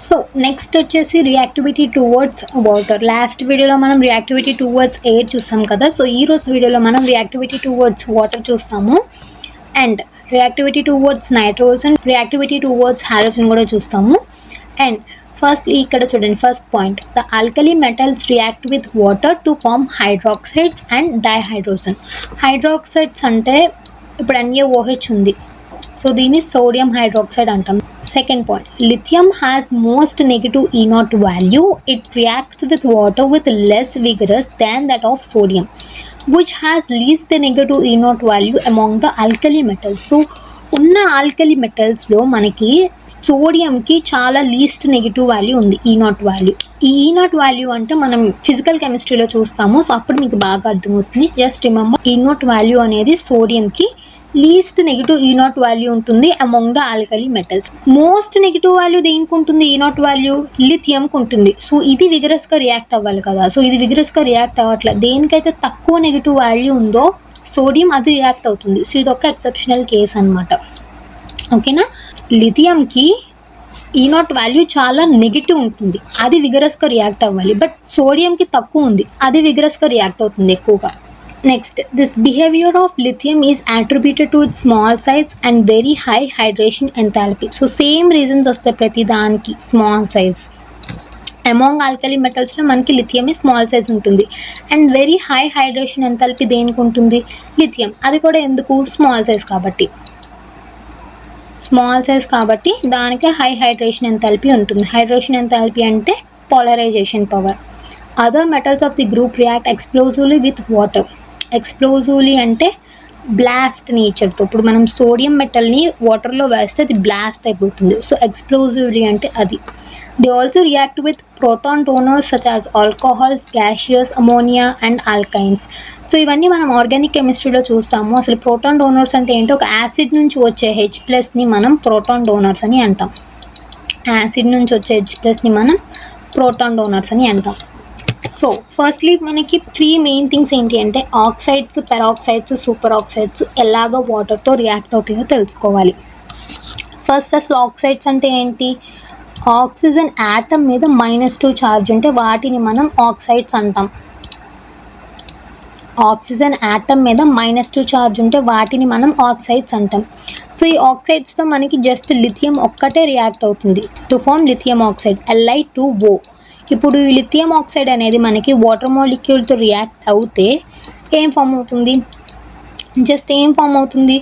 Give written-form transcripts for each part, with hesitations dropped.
So next వచ్చేసి reactivity towards water. Last వీడియోలో మనం రియాక్టివిటీ టువర్డ్స్ ఎయిర్ చూసాం కదా. సో ఈ రోజు వీడియోలో మనం రియాక్టివిటీ టువర్డ్స్ వాటర్ చూస్తాము and reactivity towards nitrogen, reactivity towards halogen కూడా చూస్తాము. అండ్ ఫస్ట్ ఇక్కడ చూడండి, first point, the alkali metals react with water to form hydroxides and dihydrogen. Hydroxides అంటే ఇప్పుడు NaOH ఉంది, సో దీన్ని సోడియం హైడ్రాక్సైడ్ అంటాం. Second point, lithium has most negative E0 value. It reacts with water with less vigorous than that of sodium, which has least negative E0 value among the alkali metals. So ఉన్న alkali మెటల్స్లో మనకి సోడియంకి చాలా least negative value ఉంది, E0 value. ఈ E0 value అంటే మనం physical కెమిస్ట్రీలో చూస్తాము, సో అప్పుడు మీకు బాగా అర్థమవుతుంది. జస్ట్ రిమెంబర్, E0 వాల్యూ అనేది సోడియంకి లీస్ట్ నెగిటివ్ E0 వాల్యూ ఉంటుంది among the alkali metals. Most negative value దేనికి ఉంటుంది? E0 వాల్యూ లిథియంకి ఉంటుంది. సో ఇది విగరస్గా రియాక్ట్ అవ్వాలి కదా, సో ఇది విగరస్గా రియాక్ట్ అవ్వట్లేదు. దేనికైతే తక్కువ నెగిటివ్ వాల్యూ ఉందో సోడియం అది రియాక్ట్ అవుతుంది. సో ఇది ఒక ఎక్సెప్షనల్ కేస్ అనమాట. ఓకేనా? లిథియంకి E0 వాల్యూ చాలా నెగిటివ్ ఉంటుంది, అది విగరస్గా రియాక్ట్ అవ్వాలి. బట్ సోడియంకి తక్కువ ఉంది, అది విగరస్గా రియాక్ట్ అవుతుంది ఎక్కువగా. Next, this behavior of lithium is attributed to its small size and very high hydration enthalpy. So same reasons వస్తాయి ప్రతి దానికి. స్మాల్ సైజ్ అమాంగ్ ఆల్కలీ మెటల్స్లో మనకి లిథియం స్మాల్ సైజ్ ఉంటుంది and very high hydration enthalpy దేనికి ఉంటుంది? Lithium. అది కూడా ఎందుకు? స్మాల్ సైజ్ కాబట్టి. స్మాల్ సైజ్ కాబట్టి దానికి హై హైడ్రేషన్ ఎంథాల్పీ ఉంటుంది. హైడ్రేషన్ ఎంథాల్పీ అంటే polarization power. Other metals of the group react explosively with water. Explosively అంటే బ్లాస్ట్ నేచర్తో. ఇప్పుడు మనం సోడియం మెటల్ని వాటర్లో వేస్తే అది బ్లాస్ట్ అయిపోతుంది. సో ఎక్స్ప్లోజివ్లీ అంటే అది. They also react with proton donors such as alcohols, gaseous, ammonia and alkynes. So ఇవన్నీ మనం ఆర్గానిక్ కెమిస్ట్రీలో చూస్తాము. అసలు ప్రోటాన్ డోనర్స్ అంటే ఏంటో, ఒక యాసిడ్ నుంచి వచ్చే H+ని మనం ప్రోటాన్ డోనర్స్ అని అంటాం. యాసిడ్ నుంచి వచ్చే H+ని మనం ప్రోటాన్ డోనర్స్ అని అంటాం. సో ఫస్ట్లీ మనకి 3 మెయిన్ థింగ్స్ ఏంటి అంటే, ఆక్సైడ్స్, పెరాక్సైడ్స్, సూపర్ ఆక్సైడ్స్ ఎలాగ వాటర్తో రియాక్ట్ అవుతాయో తెలుసుకోవాలి. ఫస్ట్ అసలు ఆక్సైడ్స్ అంటే ఏంటి? ఆక్సిజన్ యాటమ్ మీద -2 ఛార్జ్ ఉంటే వాటిని మనం ఆక్సైడ్స్ అంటాం. ఆక్సిజన్ యాటమ్ మీద -2 ఛార్జ్ ఉంటే వాటిని మనం ఆక్సైడ్స్ అంటాం. సో ఈ ఆక్సైడ్స్తో మనకి జస్ట్ లిథియం ఒక్కటే రియాక్ట్ అవుతుంది to form lithium oxide, Li2O. ఇప్పుడు ఈ లిథియం ఆక్సైడ్ అనేది మనకి వాటర్ మాలిక్యూల్తో రియాక్ట్ అవుతే ఏం ఫామ్ అవుతుంది? జస్ట్ ఏం ఫామ్ అవుతుంది?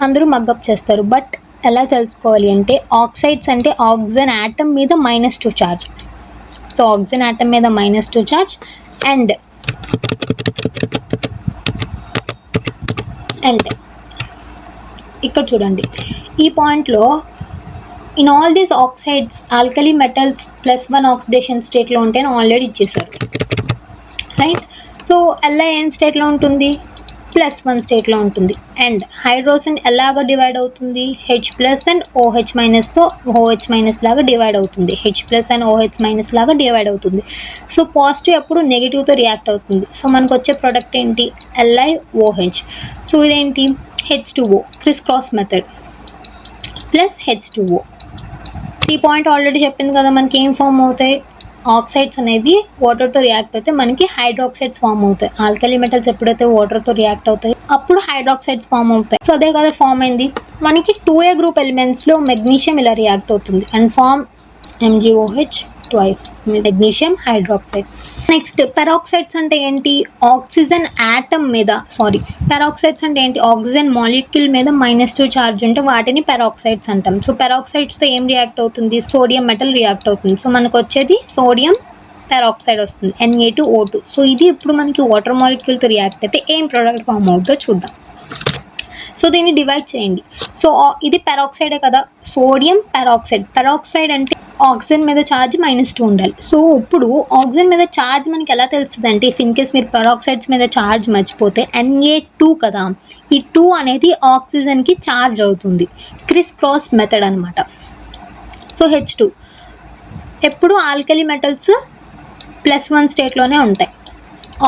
అందరూ మగ్గప్ చేస్తారు. బట్ ఎలా తెలుసుకోవాలి అంటే, ఆక్సైడ్స్ అంటే ఆక్సిజన్ యాటమ్ మీద -2 ఛార్జ్. సో ఆక్సిజన్ యాటమ్ మీద -2 ఛార్జ్ అండ్ ఇక్కడ చూడండి, ఈ పాయింట్లో in all these oxides alkali metals +1 oxidation స్టేట్లో ఉంటేనే ఆల్రెడీ ఇచ్చేసారు, రైట్? సో Li ఏం స్టేట్లో ఉంటుంది? +1 స్టేట్లో ఉంటుంది. అండ్ హైడ్రోజన్ ఎలాగా డివైడ్ అవుతుంది? H+ అండ్ OH- తో OH- లాగా డివైడ్ అవుతుంది. H+ అండ్ OH- లాగా డివైడ్ అవుతుంది. సో పాజిటివ్ ఎప్పుడు నెగిటివ్తో రియాక్ట్ అవుతుంది. సో మనకు వచ్చే ప్రోడక్ట్ ఏంటి? LiOH. సో ఇదేంటి? H2O, criss cross method plus H2O. ఈ పాయింట్ ఆల్రెడీ చెప్పింది కదా, మనకి ఏం ఫామ్ అవుతాయి? ఆక్సైడ్స్ అనేవి వాటర్తో రియాక్ట్ అయితే మనకి హైడ్రాక్సైడ్స్ ఫామ్ అవుతాయి. ఆల్కలీ మెటల్స్ ఎప్పుడైతే వాటర్తో రియాక్ట్ అవుతాయి అప్పుడు హైడ్రాక్సైడ్స్ ఫామ్ అవుతాయి. సో అదే కదా ఫామ్ అయింది మనకి 2A గ్రూప్ ఎలిమెంట్స్లో మెగ్నీషియం ఇలా రియాక్ట్ అవుతుంది and form MgOH twice, magnesium hydroxide. Next peroxides అంటే ఏంటి? ఆక్సిజన్ యాటమ్ మీద పెరాక్సైడ్స్ అంటే ఏంటి? ఆక్సిజన్ మాలిక్యూల్ మీద -2 ఛార్జ్ ఉంటే వాటిని పెరాక్సైడ్స్ అంటాం. సో పెరాక్సైడ్స్తో ఏం రియాక్ట్ అవుతుంది? సోడియం మెటల్ రియాక్ట్ అవుతుంది. సో మనకు వచ్చేది సోడియం పెరాక్సైడ్ వస్తుంది, Na2O2. సో ఇది ఇప్పుడు మనకి వాటర్ మాలిక్యూల్తో రియాక్ట్ అయితే ఏం ప్రోడక్ట్ ఫామ్ అవుతుందో చూద్దాం. సో దీన్ని డివైడ్ చేయండి. సో ఇది పెరాక్సైడే కదా, సోడియం పెరాక్సైడ్. పెరాక్సైడ్ అంటే ఆక్సిజన్ మీద ఛార్జ్ -2 ఉండాలి. సో ఇప్పుడు ఆక్సిజన్ మీద ఛార్జ్ మనకి ఎలా తెలుస్తుంది అంటే, ఇఫ్ ఇన్ కేస్ మీరు పెరాక్సైడ్స్ మీద ఛార్జ్ మర్చిపోతే Na2 కదా, ఈ 2 అనేది ఆక్సిజన్కి ఛార్జ్ అవుతుంది. క్రిస్ క్రాస్ మెథడ్ అనమాట. సో H2 ఎప్పుడు ఆల్కలీ మెటల్స్ +1 స్టేట్లోనే ఉంటాయి.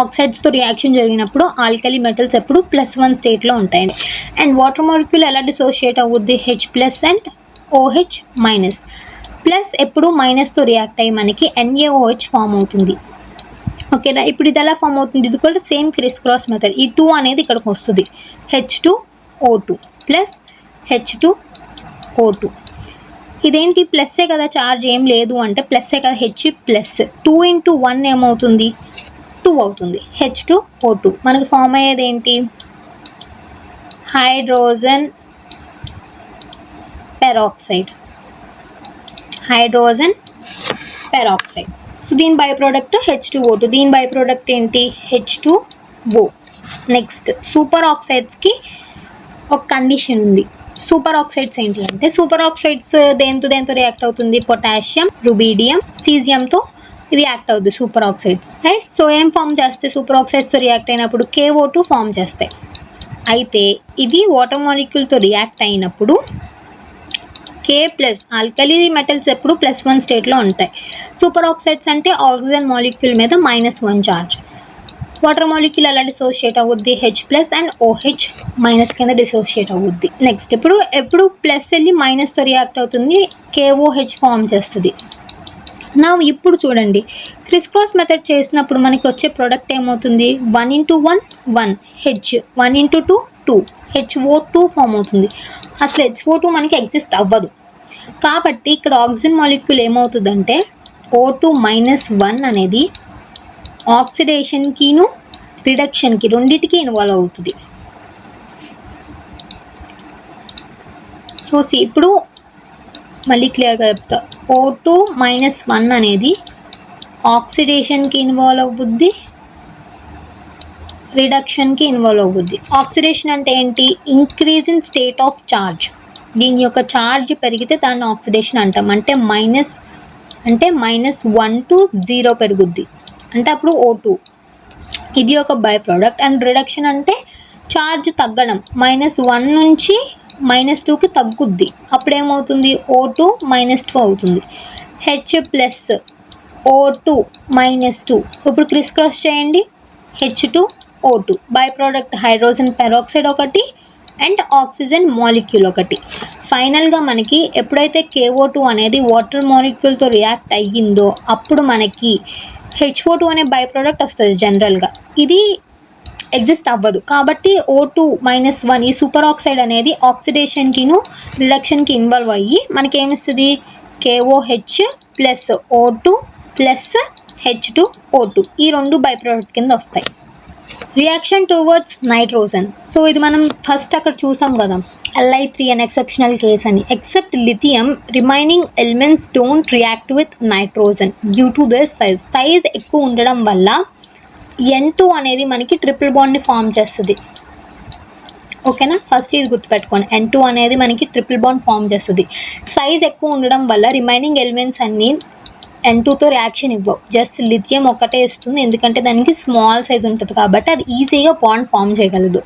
ఆక్సైడ్స్తో రియాక్షన్ జరిగినప్పుడు ఆల్కలీ మెటల్స్ ఎప్పుడు +1 స్టేట్లో ఉంటాయండి. అండ్ వాటర్ మాలిక్యూల్ ఎలా డిసోషియేట్ అవుద్ది? H+ and OH-. ప్లస్ ఎప్పుడు మైనస్తో రియాక్ట్ అయ్యి మనకి NaOH ఫామ్ అవుతుంది. ఓకేనా, ఇప్పుడు ఇది ఎలా ఫామ్ అవుతుంది, ఇది కూడా సేమ్ క్రిస్ క్రాస్ మెథడ్. ఈ 2 అనేది ఇక్కడికి వస్తుంది, H2O2 ప్లస్ H2O2. ఇదేంటి ప్లస్సే కదా, చార్జ్ ఏం లేదు అంటే ప్లస్సే కదా, H ప్లస్ 2 × 1 ఏమవుతుంది, 2 అవుతుంది, H2O2. మనకి ఫామ్ అయ్యేది ఏంటి, హైడ్రోజన్ పెరాక్సైడ్. సో దీని బై ప్రోడక్ట్ H2O2, దీని బై ప్రోడక్ట్ ఏంటి, H2O. నెక్స్ట్ సూపర్ ఆక్సైడ్స్కి ఒక కండిషన్ ఉంది. సూపర్ ఆక్సైడ్స్ ఏంటి అంటే, సూపర్ ఆక్సైడ్స్ దేంతో రియాక్ట్ అవుతుంది, పొటాషియం, రుబీడియం, సీజియంతో రియాక్ట్ అవుతుంది సూపర్ ఆక్సైడ్స్, రైట్. సో ఏం ఫామ్ చేస్తాయి, సూపర్ ఆక్సైడ్స్తో రియాక్ట్ అయినప్పుడు KO2 ఫామ్ చేస్తాయి. అయితే ఇవి వాటర్ మాలిక్యూల్తో రియాక్ట్ అయినప్పుడు K ప్లస్, ఆల్కలీ మెటల్స్ ఎప్పుడు +1 స్టేట్లో ఉంటాయి. సూపర్ ఆక్సైడ్స్ అంటే ఆక్సిజన్ మాలిక్యూల్ మీద -1 చార్జ్. వాటర్ మాలిక్యూల్ ఎలా డిసోషియేట్ అవుద్ది, H plus and OH minus కింద డిసోషియేట్ అవుద్ది. నెక్స్ట్ ఎప్పుడు ప్లస్ వెళ్ళి మైనస్తో రియాక్ట్ అవుతుంది, KOH ఫామ్ చేస్తుంది. నా ఇప్పుడు చూడండి, క్రిస్ క్రాస్ మెథడ్ చేసినప్పుడు మనకి వచ్చే ప్రోడక్ట్ ఏమవుతుంది, 1 × 1 1 H, 1 × 2 2 HO2 ఫామ్ అవుతుంది. అసలు HO2 మనకి ఎగ్జిస్ట్ అవ్వదు. కాబట్టి ఇక్కడ ఆక్సిజన్ మాలిక్యూల్ ఏమవుతుందంటే O2 - 1 అనేది ఆక్సిడేషన్కిను రిడక్షన్కి రెండింటికి ఇన్వాల్వ్ అవుతుంది. సో ఇప్పుడు మళ్ళీ క్లియర్గా చెప్తా, O2 - 1 అనేది ఆక్సిడేషన్కి ఇన్వాల్వ్ అవుద్ది, రిడక్షన్కి ఇన్వాల్వ్ అవుద్ది. ఆక్సిడేషన్ అంటే ఏంటి, increase in state of charge. దీని యొక్క ఛార్జ్ పెరిగితే దాన్ని ఆక్సిడేషన్ అంటాం. అంటే -1 to 0 పెరుగుద్ది, అంటే అప్పుడు O2. ఇది ఒక బై ప్రోడక్ట్. అండ్ రిడక్షన్ అంటే ఛార్జ్ తగ్గడం, -1 నుంచి -2కి తగ్గుద్ది, అప్పుడేమవుతుంది, O2 - 2 అవుతుంది. H plus O2 - 2. ఇప్పుడు క్రిస్ క్రాస్ చేయండి, H2O2 by product hydrogen peroxide ఒకటి అండ్ ఆక్సిజన్ మాలిక్యూల్ ఒకటి. ఫైనల్గా మనకి ఎప్పుడైతే KO2 అనేది వాటర్ మాలిక్యూల్తో రియాక్ట్ అయ్యిందో అప్పుడు మనకి HO2 అనే బై ప్రోడక్ట్ వస్తుంది. జనరల్గా ఇది ఎగ్జిస్ట్ అవ్వదు. కాబట్టి O2 - 1 ఈ సూపర్ ఆక్సైడ్ అనేది ఆక్సిడేషన్కిను రిడక్షన్కి ఇన్వాల్వ్ అయ్యి మనకేమిస్తుంది, KOH plus O2 plus H2O2. ఈ రెండు బై ప్రోడక్ట్ కింద వస్తాయి. Reaction towards nitrogen. సో ఇది మనం ఫస్ట్ అక్కడ చూసాం కదా, Li3 an ఎక్సెప్షనల్ కేస్ అని. Except lithium remaining elements don't react with nitrogen due to this size ఎక్కువ ఉండడం వల్ల N2 అనేది మనకి ట్రిపుల్ బాండ్ని ఫామ్ చేస్తుంది. ఓకేనా, ఫస్ట్ ఇది గుర్తుపెట్టుకోండి, N2 అనేది మనకి ట్రిపుల్ బాండ్ ఫామ్ చేస్తుంది. సైజ్ ఎక్కువ ఉండడం వల్ల రిమైనింగ్ ఎలిమెంట్స్ అన్నీ N2తో రియాక్షన్ ఇవ్వవు, జస్ట్ లిథియం ఒక్కటే ఇస్తుంది. ఎందుకంటే దానికి స్మాల్ సైజ్ ఉంటుంది కాబట్టి అది ఈజీగా బాండ్ ఫామ్ చేయగలదు.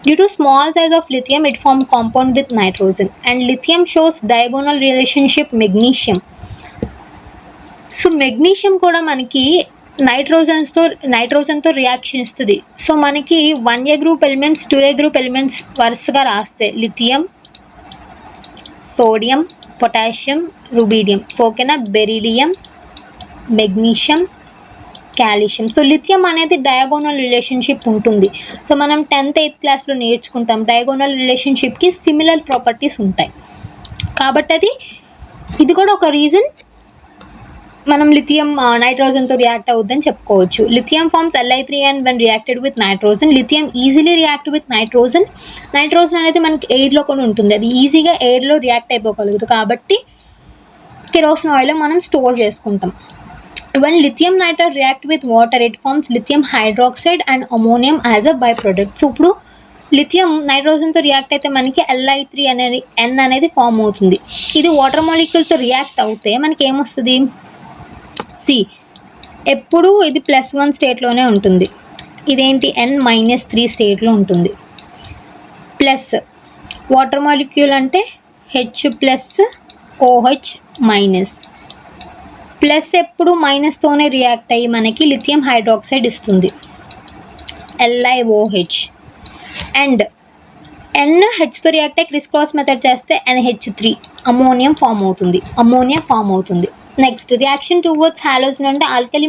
Due to small size of lithium it form compound with nitrogen and lithium shows diagonal relationship magnesium. So magnesium కూడా మనకి నైట్రోజన్తో రియాక్షన్ ఇస్తుంది. సో మనకి 1A group elements 2A group elements వరుసగా రాస్తే lithium, sodium, potassium, rubidium. So ఓకేనా, beryllium, magnesium, calcium. So lithium అనేది diagonal relationship ఉంటుంది. So మనం 10th 8th క్లాస్లో నేర్చుకుంటాం, డయాగోనల్ రిలేషన్షిప్కి సిమిలర్ ప్రాపర్టీస్ ఉంటాయి. కాబట్టి ఇది కూడా ఒక రీజన్ మనం లిథియం నైట్రోజన్తో రియాక్ట్ అవుద్దని చెప్పుకోవచ్చు. Lithium forms Li3 and when reacted with nitrogen, lithium easily react with nitrogen. Nitrogen అనేది మనకి ఎయిర్లో కూడా ఉంటుంది, అది ఈజీగా ఎయిర్లో రియాక్ట్ అయిపోగలుగుతుంది. కాబట్టి కెరోసిన్ ఆయిల్ మనం స్టోర్ చేసుకుంటాం. When lithium nitrate react with water, it forms lithium hydroxide and ammonium as a byproduct. So ఇప్పుడు లిథియం నైట్రోజన్తో రియాక్ట్ అయితే మనకి Li3 అనేది N అనేది ఫామ్ అవుతుంది. ఇది వాటర్ మాలిక్యూల్తో రియాక్ట్ అవుతే మనకి ఏమొస్తుంది, ఎప్పుడు ఇది +1 స్టేట్లోనే ఉంటుంది, ఇదేంటి N-3 స్టేట్లో ఉంటుంది. ప్లస్ వాటర్ మాలిక్యూల్ అంటే H plus OH minus, plus ఎప్పుడు మైనస్తోనే రియాక్ట్ అయ్యి మనకి లిథియం హైడ్రాక్సైడ్ ఇస్తుంది, LiOH. అండ్ NHతో రియాక్ట్ అయ్యి క్రిస్ క్రాస్ మెథడ్ చేస్తే NH3 అమోనియా ఫామ్ అవుతుంది. నెక్స్ట్ రియాక్షన్ టువర్డ్స్ హాలోజన్ అంటే alkali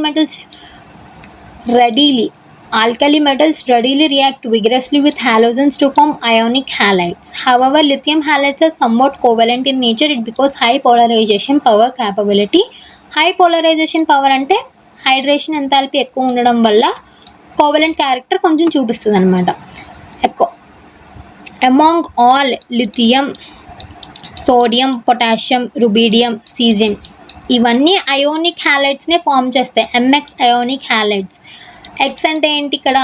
metals readily react vigorously with halogens to form ionic halides. However, lithium halides are somewhat covalent in nature because high polarization power capability. High polarization power అంటే hydration enthalpy ఎక్కువ ఉండడం వల్ల covalent character కొంచెం చూపిస్తుంది అనమాట. Among all lithium, sodium, potassium, rubidium, caesium ఇవన్నీ ionic హ్యాలైడ్స్నే form చేస్తాయి. MX ionic halides. X అంటే ఏంటి ఇక్కడ?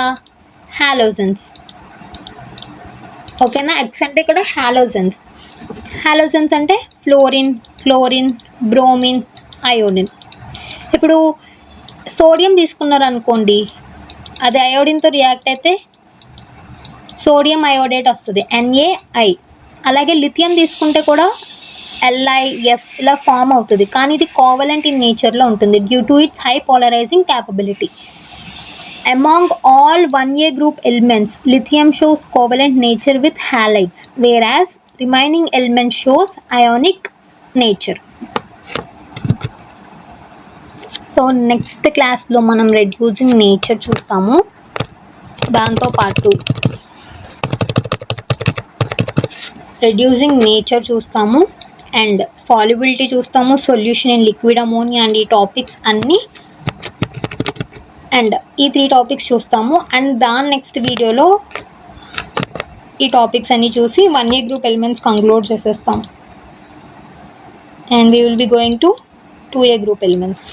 హాలోజన్స్. ఓకేనా? ఎక్స్ అంటే ఇక్కడ హాలోజన్స్ అంటే ఫ్లోరిన్, క్లోరిన్, బ్రోమిన్, అయోడిన్. ఇప్పుడు సోడియం తీసుకున్నారు అనుకోండి, అది అయోడిన్తో రియాక్ట్ అయితే సోడియం అయోడేట్ వస్తుంది, NaI. అలాగే లిథియం తీసుకుంటే కూడా LiF ఇలా ఫామ్ అవుతుంది, కానీ ఇది కోవలెంట్ ఇన్ నేచర్లో ఉంటుంది due to it's high polarising capability. Among all 1A group elements, lithium shows covalent nature with halides, whereas remaining element shows ionic nature. So next క్లాస్లో మనం రెడ్యూసింగ్ నేచర్ చూస్తాము. దాంతోపాటు రెడ్యూసింగ్ నేచర్ చూస్తాము and solubility చూస్తాము, solution in liquid ammonia and ఈ topics అన్నీ and ఈ 3 topics చూస్తాము. అండ్ దాని నెక్స్ట్ వీడియోలో ఈ టాపిక్స్ అన్నీ చూసి 1A గ్రూప్ ఎలిమెంట్స్ కంక్లూడ్ చేసేస్తాం and we will be going to 2A group elements.